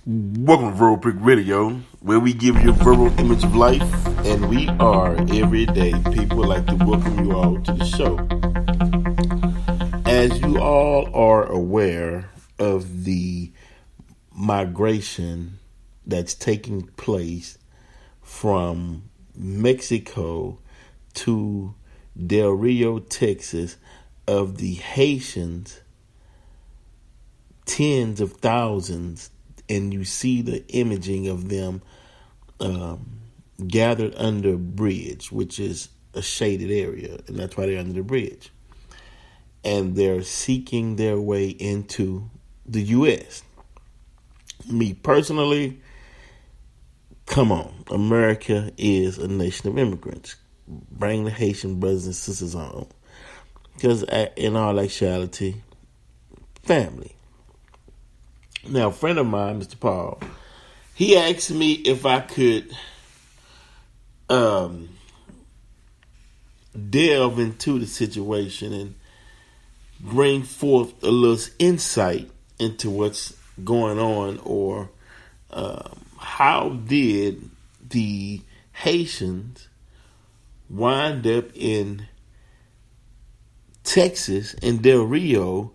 Welcome to Verbal Prick Radio, where we give you a verbal image of life, and we are everyday people. Like to welcome you all to the show. As you all are aware of the migration that's taking place from Mexico to DelRio, Texas, of the Haitians, tens of thousands, and you see the imaging of them gathered under a bridge, which is a shaded area, and that's why they're under the bridge. And they're seeking their way into the U.S. Me personally, come on, America is a nation of immigrants. Bring the Haitian brothers and sisters on. Because in all actuality, family. Now, a friend of mine, Mr. Paul, he asked me if I could delve into the situation and bring forth a little insight into what's going on, or how did the Haitians wind up in Texas and DelRio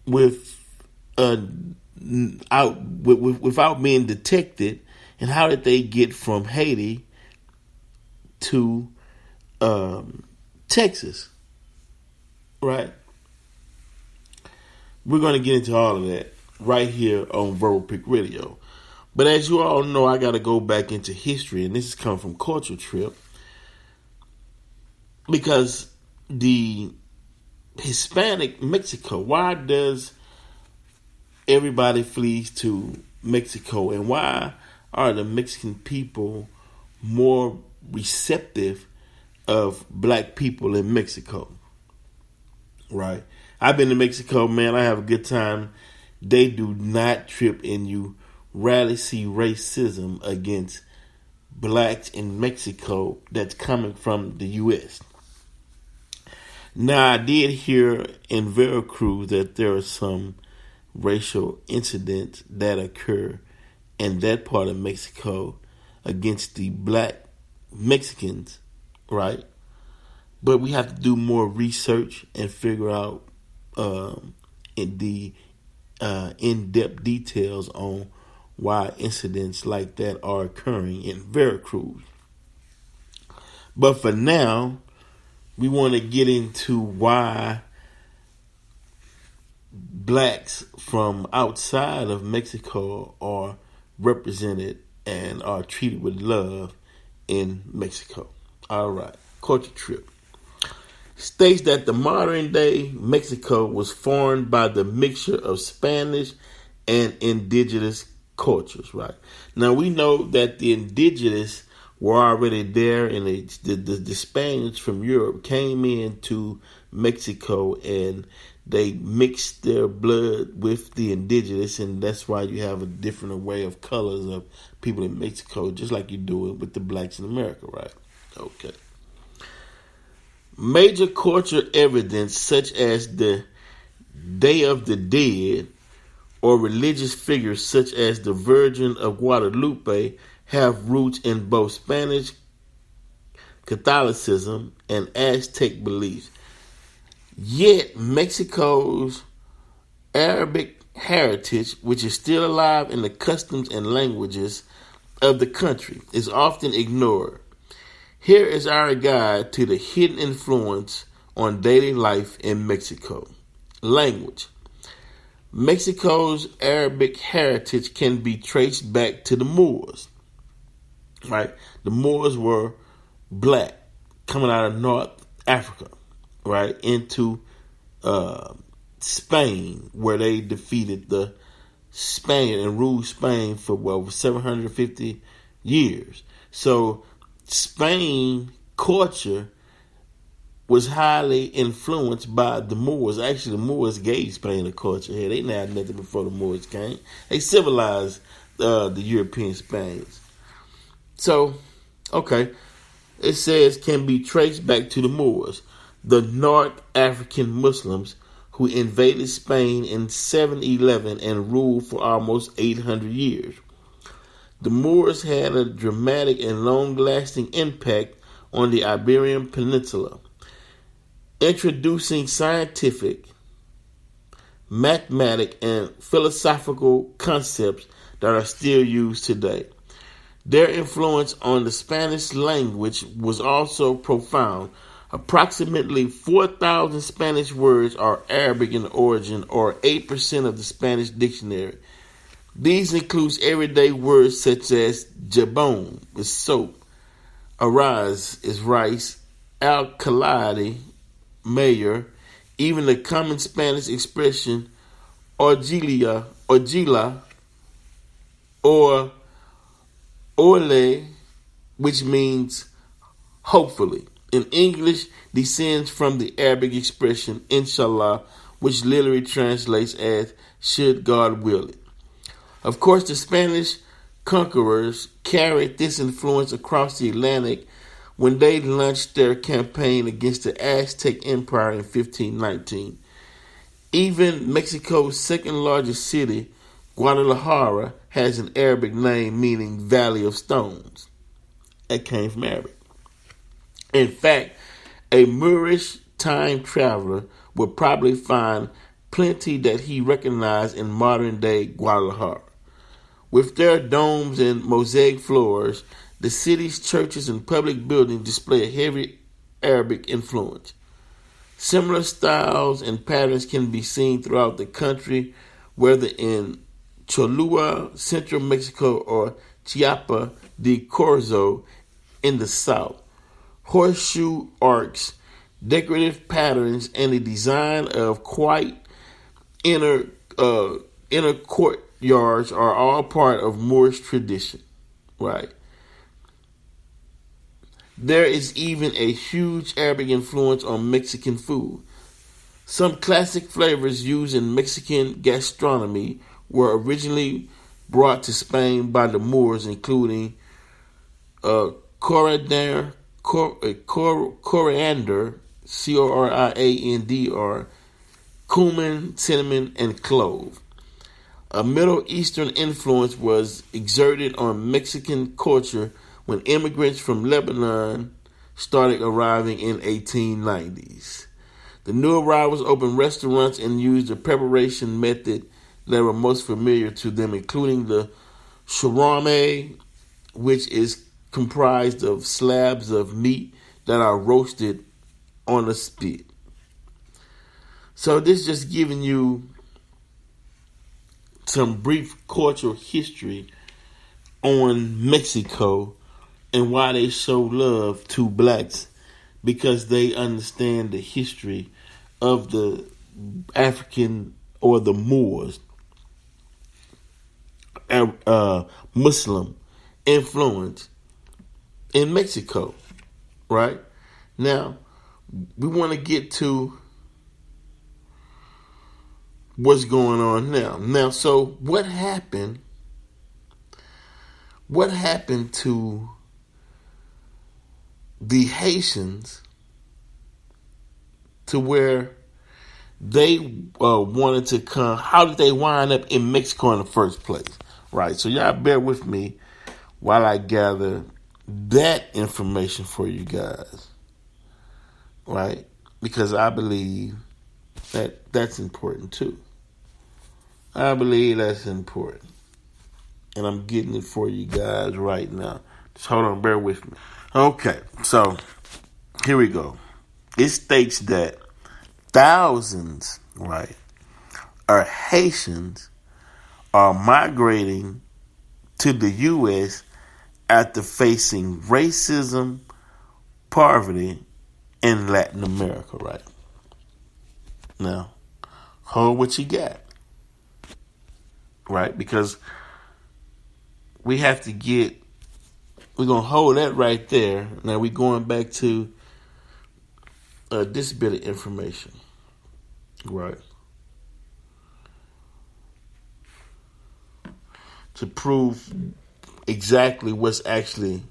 without being detected, and how did they get from Haiti to Texas? Right? We're going to get into all of that right here on Verbal Prick Radio. But as you all know, I got to go back into history, and this is coming from Culture Trip, because the Hispanic Mexico, why does everybody flees to Mexico, and why are the Mexican people more receptive of black people in Mexico? Right? I've been to Mexico, man. I have a good time. They do not trip, and you rarely see racism against blacks in Mexico that's coming from the U.S. Now, I did hear in Veracruz that there are some racial incidents that occur in that part of Mexico against the black Mexicans, right? But we have to do more research and figure out in-depth details on why incidents like that are occurring in Veracruz. But for now, we want to get into why blacks from outside of Mexico are represented and are treated with love in Mexico. All right, Culture Trip states that the modern day Mexico was formed by the mixture of Spanish and indigenous cultures, right? Now, we know that the indigenous were already there, and the Spaniards from Europe came into Mexico, and they mixed their blood with the indigenous, and that's why you have a different array of colors of people in Mexico, just like you do it with the blacks in America, right? Okay. Major cultural evidence such as the Day of the Dead or religious figures such as the Virgin of Guadalupe have roots in both Spanish Catholicism and Aztec beliefs. Yet Mexico's Arabic heritage, which is still alive in the customs and languages of the country, is often ignored. Here is our guide to the hidden influence on daily life in Mexico. Language. Mexico's Arabic heritage can be traced back to the Moors. Right? The Moors were black, coming out of North Africa, right, into Spain, where they defeated the Spaniard and ruled Spain for over 750 years. So Spain culture was highly influenced by the Moors. Actually, the Moors gave Spain a culture here. They didn't have nothing before the Moors came. They civilized the European Spaniards. So, okay, it says can be traced back to the Moors. The North African Muslims who invaded Spain in 711 and ruled for almost 800 years. The Moors had a dramatic and long-lasting impact on the Iberian Peninsula, introducing scientific, mathematic, and philosophical concepts that are still used today. Their influence on the Spanish language was also profound. Approximately 4,000 Spanish words are Arabic in origin, or 8% of the Spanish dictionary. These include everyday words such as jabón is soap, arroz is rice, alcalde, mayor, even the common Spanish expression orgilla, or ole, which means hopefully. In English, descends from the Arabic expression inshallah, which literally translates as should God will it. Of course, the Spanish conquerors carried this influence across the Atlantic when they launched their campaign against the Aztec Empire in 1519. Even Mexico's second largest city, Guadalajara, has an Arabic name meaning Valley of Stones. That came from Arabic. In fact, a Moorish time traveler would probably find plenty that he recognized in modern-day Guadalajara. With their domes and mosaic floors, the city's churches and public buildings display a heavy Arabic influence. Similar styles and patterns can be seen throughout the country, whether in Cholula, central Mexico, or Chiapa de Corzo in the south. Horseshoe arcs, decorative patterns, and the design of quite inner courtyards are all part of Moorish tradition, right? There is even a huge Arabic influence on Mexican food. Some classic flavors used in Mexican gastronomy were originally brought to Spain by the Moors, including coriander, coriander, cumin, cinnamon, and clove. A Middle Eastern influence was exerted on Mexican culture when immigrants from Lebanon started arriving in 1890s. The new arrivals opened restaurants and used the preparation method that were most familiar to them, including the shawarma, which is comprised of slabs of meat that are roasted on a spit. So this is just giving you some brief cultural history on Mexico and why they show love to blacks, because they understand the history of the African or the Moors, Muslim influence in Mexico, right? Now, we want to get to what's going on now. Now, so what happened? What happened to the Haitians to where they wanted to come? How did they wind up in Mexico in the first place? Right. So y'all bear with me while I gather that information for you guys. Right. Because I believe that's important too. I believe that's important. And I'm getting it for you guys right now. Just hold on, bear with me. Okay, so here we go. It states that thousands, right, of Haitians are migrating to the U.S. after facing racism, poverty in Latin America, right? Now, hold what you got, right? Because we're going to hold that right there. Now we're going back to this bit of information, right? To prove exactly what's actually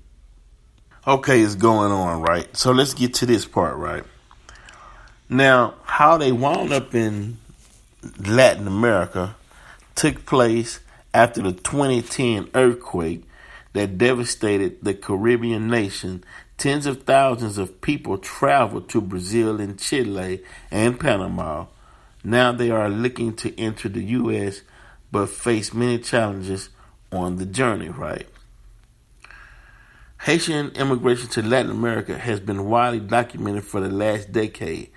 is going on, right? So let's get to this part, right? Now, how they wound up in Latin America took place after the 2010 earthquake that devastated the Caribbean nation. Tens of thousands of people traveled to Brazil and Chile and Panama. Now they are looking to enter the U.S., but face many challenges on the journey, right? Haitian immigration to Latin America has been widely documented for the last decade,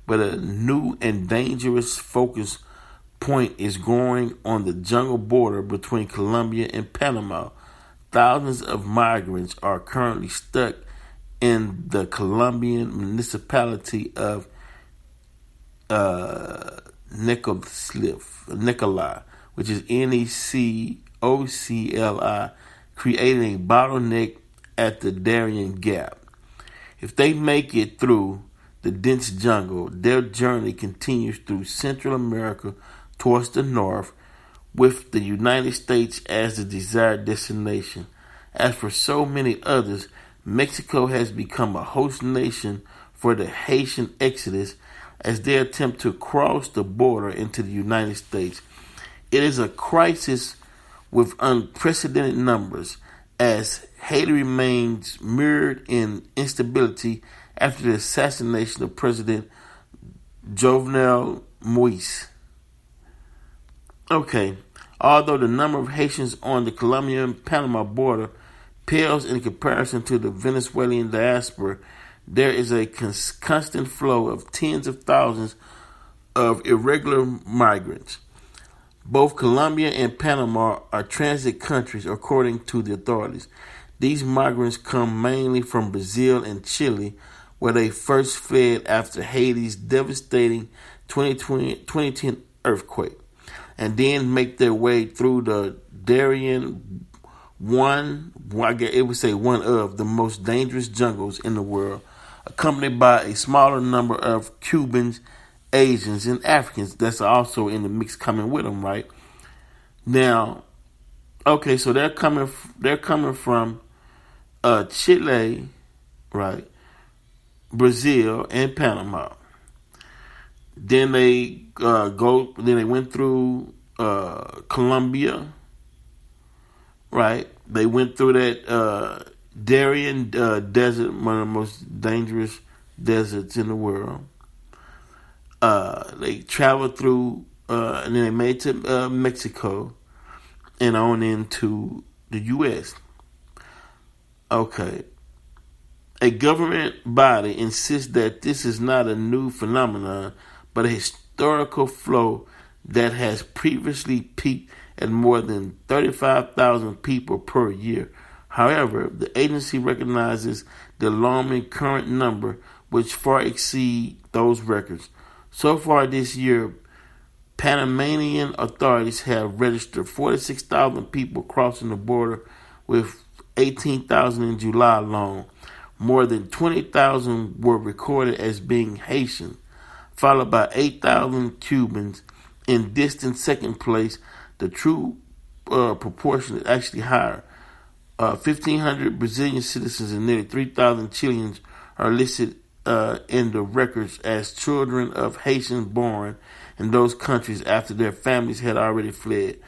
but a new and dangerous focus point is growing on the jungle border between Colombia and Panama. Thousands of migrants are currently stuck in the Colombian municipality of Nicola, which is Necocli, creating a bottleneck at the Darien Gap. If they make it through the dense jungle, their journey continues through Central America towards the north, with the United States as the desired destination. As for so many others, Mexico has become a host nation for the Haitian exodus as they attempt to cross the border into the United States. It is a crisis with unprecedented numbers, as Haiti remains mired in instability after the assassination of President Jovenel Moise. Okay, although the number of Haitians on the Colombian-Panama border pales in comparison to the Venezuelan diaspora, there is a constant flow of tens of thousands of irregular migrants. Both Colombia and Panama are transit countries, according to the authorities. These migrants come mainly from Brazil and Chile, where they first fled after Haiti's devastating 2010 earthquake, and then make their way through the Darien, one of the most dangerous jungles in the world, accompanied by a smaller number of Cubans, Asians, and Africans that's also in the mix coming with them, right? Now, okay, so they're coming from Chile, right, Brazil, and Panama. Then they Then they went through Colombia, right? They went through that Darien desert, one of the most dangerous deserts in the world. They traveled through, and then they made it to Mexico, and on into the U.S. Okay. A government body insists that this is not a new phenomenon, but a historical flow that has previously peaked at more than 35,000 people per year. However, the agency recognizes the alarming current number, which far exceed those records. So far this year, Panamanian authorities have registered 46,000 people crossing the border, with 18,000 in July alone. More than 20,000 were recorded as being Haitian, followed by 8,000 Cubans. In distant second place, the true proportion is actually higher. 1,500 Brazilian citizens and nearly 3,000 Chileans are listed in the records as children of Haitians born in those countries after their families had already fled.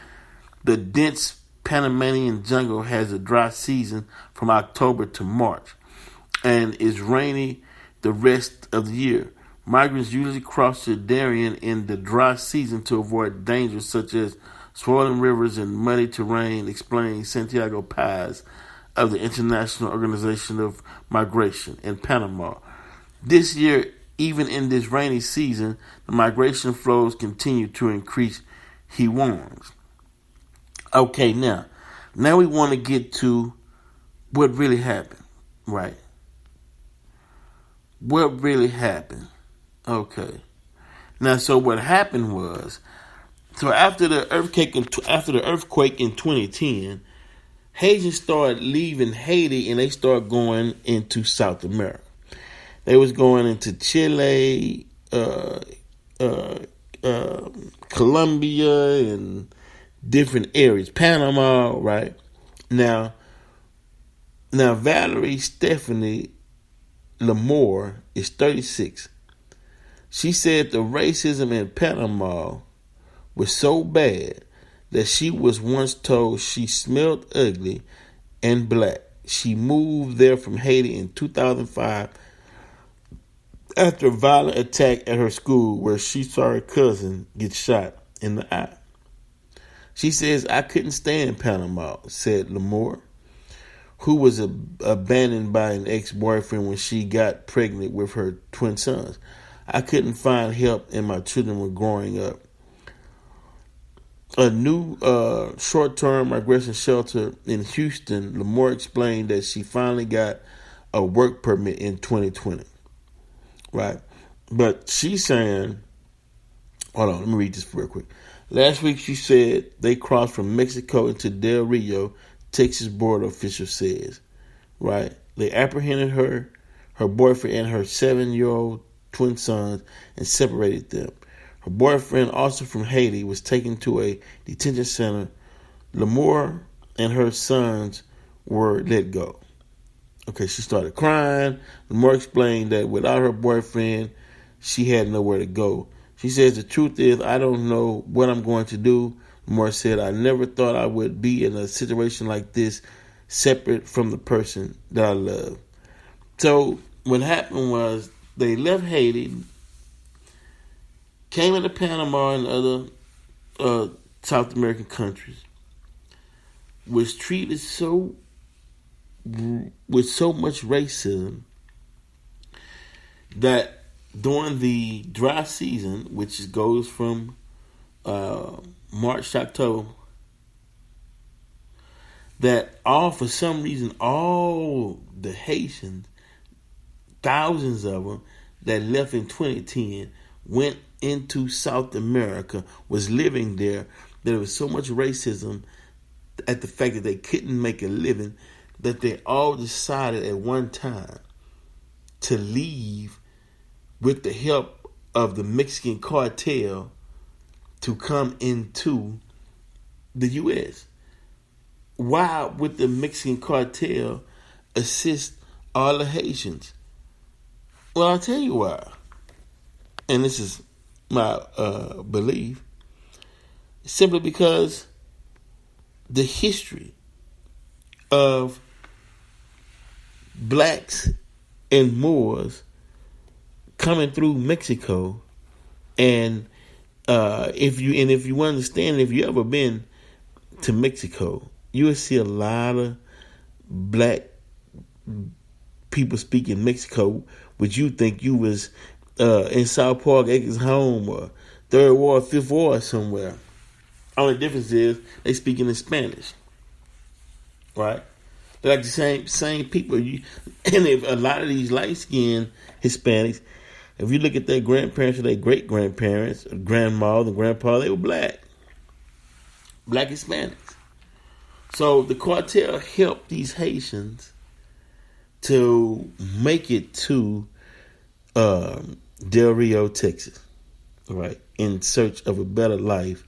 The dense Panamanian jungle has a dry season from October to March and is rainy the rest of the year. Migrants usually cross the Darien in the dry season to avoid dangers such as swollen rivers and muddy terrain, explains Santiago Paz of the International Organization of Migration in Panama. This year, even in this rainy season, the migration flows continue to increase, he warns. Okay, now we want to get to what really happened, right? What really happened? Okay. Now, so what happened was, so after the earthquake in 2010, Haitians started leaving Haiti and they started going into South America. They was going into Chile, Colombia, and different areas, Panama, right? Now Valerie Stephanie Lamore is 36. She said the racism in Panama was so bad that she was once told she smelled ugly and black. She moved there from Haiti in 2005 after a violent attack at her school where she saw her cousin get shot in the eye. She says, I couldn't stand Panama, said Lamore, who was abandoned by an ex-boyfriend when she got pregnant with her twin sons. I couldn't find help and my children were growing up. A new short-term migration shelter in Houston, Lamore explained that she finally got a work permit in 2020. Right? But she's saying, hold on, let me read this real quick. Last week she said they crossed from Mexico into DelRio, Texas border official says. Right? They apprehended her boyfriend, and her 7-year-old twin sons and separated them. Her boyfriend, also from Haiti, was taken to a detention center. Lamore and her sons were let go. Okay, she started crying. Lamore explained that without her boyfriend, she had nowhere to go. She says, the truth is, I don't know what I'm going to do. Lamore said, I never thought I would be in a situation like this, separate from the person that I love. So what happened was they left Haiti, came into Panama and other South American countries, was treated with so much racism that during the dry season, which goes from March to October, that for some reason, all the Haitians, thousands of them that left in 2010, went into South America, was living there. There was so much racism at the fact that they couldn't make a living that they all decided at one time to leave with the help of the Mexican cartel to come into the U.S. Why would the Mexican cartel assist all the Haitians? Well, I'll tell you why. And this is my belief. Simply because the history of blacks and Moors coming through Mexico, and if you understand, if you ever been to Mexico, you will see a lot of black people speak in Mexico, which you think you was in South Park, Acres Home, or Third Ward, Fifth Ward somewhere. Only difference is they speaking in Spanish, right? They're like the same people. And if a lot of these light-skinned Hispanics, if you look at their grandparents or their great-grandparents, or grandma and grandpa, they were black Hispanics. So the cartel helped these Haitians to make it to DelRio, Texas, right, in search of a better life,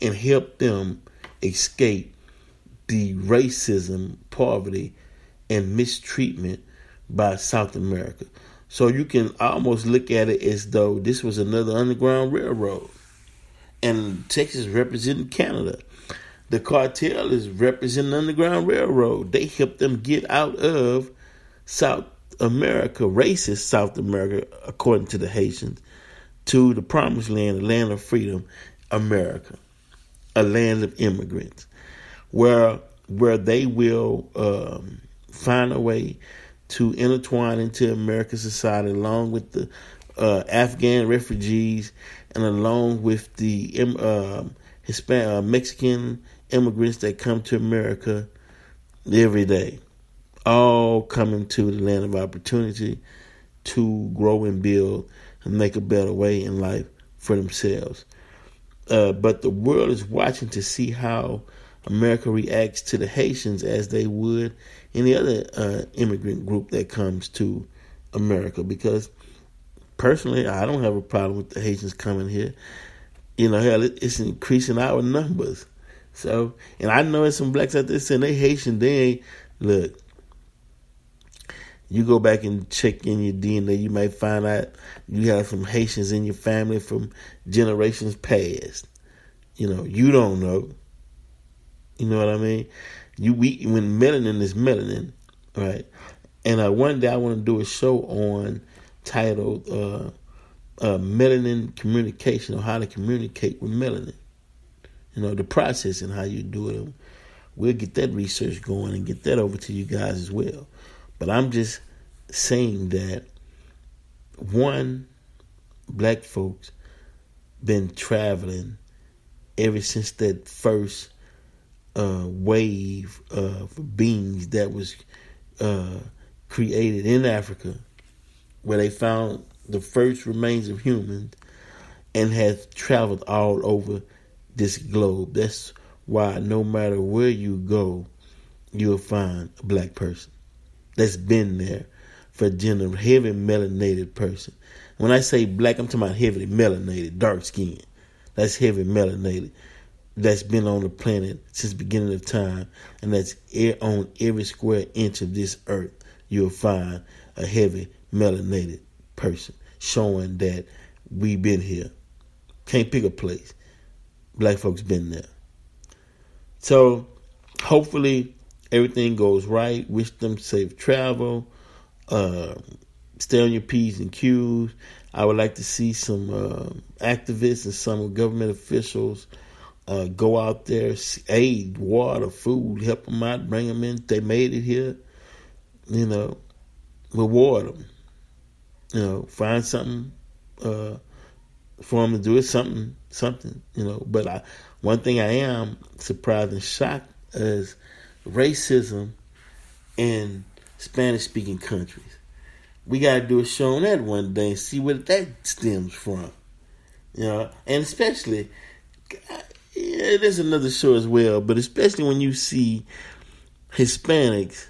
and help them escape the racism, poverty, and mistreatment by South America. So you can almost look at it as though this was another Underground Railroad. And Texas representing Canada. The cartel is representing the Underground Railroad. They helped them get out of South America, racist South America, according to the Haitians, to the promised land, the land of freedom, America, a land of immigrants, where they will find a way to intertwine into American society, along with the Afghan refugees and along with the Mexican immigrants that come to America every day, all coming to the land of opportunity to grow and build and make a better way in life for themselves. But the world is watching to see how America reacts to the Haitians as they would any other immigrant group that comes to America. Because personally, I don't have a problem with the Haitians coming here. You know, hell, it's increasing our numbers. So, and I know there's some blacks out there saying they Haitian. They ain't, look, You go back and check in your DNA, you might find out you have some Haitians in your family from generations past. You don't know. You know what I mean? When melanin is melanin, right? And one day I want to do a show on titled melanin communication, or how to communicate with melanin. The process and how you do it. We'll get that research going and get that over to you guys as well. But I'm just saying that, one, black folks been traveling ever since that first wave of beings that was created in Africa, where they found the first remains of humans, and has traveled all over this globe. That's why no matter where you go, you'll find a black person that's been there for heavy melanated person. When I say black, I'm talking about heavily melanated, dark skin. That's heavy melanated. That's been on the planet since the beginning of time, and that's on every square inch of this earth. You'll find a heavy melanated person showing that we been here. Can't pick a place. Black folks been there. So hopefully everything goes right. Wish them safe travel. Stay on your P's and Q's. I would like to see some activists and some government officials go out there, aid, water, food, help them out, bring them in. They made it here, reward them. Find something for them to do. It's something. But one thing I am surprised and shocked is racism in Spanish-speaking countries. We got to do a show on that one day and see where that stems from. And especially, there's another show as well, but especially when you see Hispanics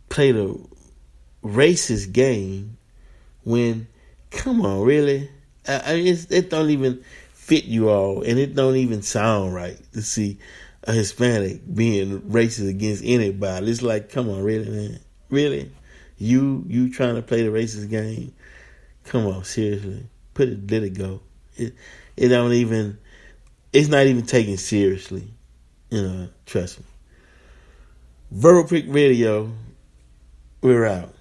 play the racist game when, come on, really? It don't even fit you all, and it don't even sound right to see a Hispanic being racist against anybody. It's like, come on, really, man? Really? You trying to play the racist game? Come on, seriously. Let it go. It's not even taken seriously. Trust me. Verbal Prick Radio, we're out.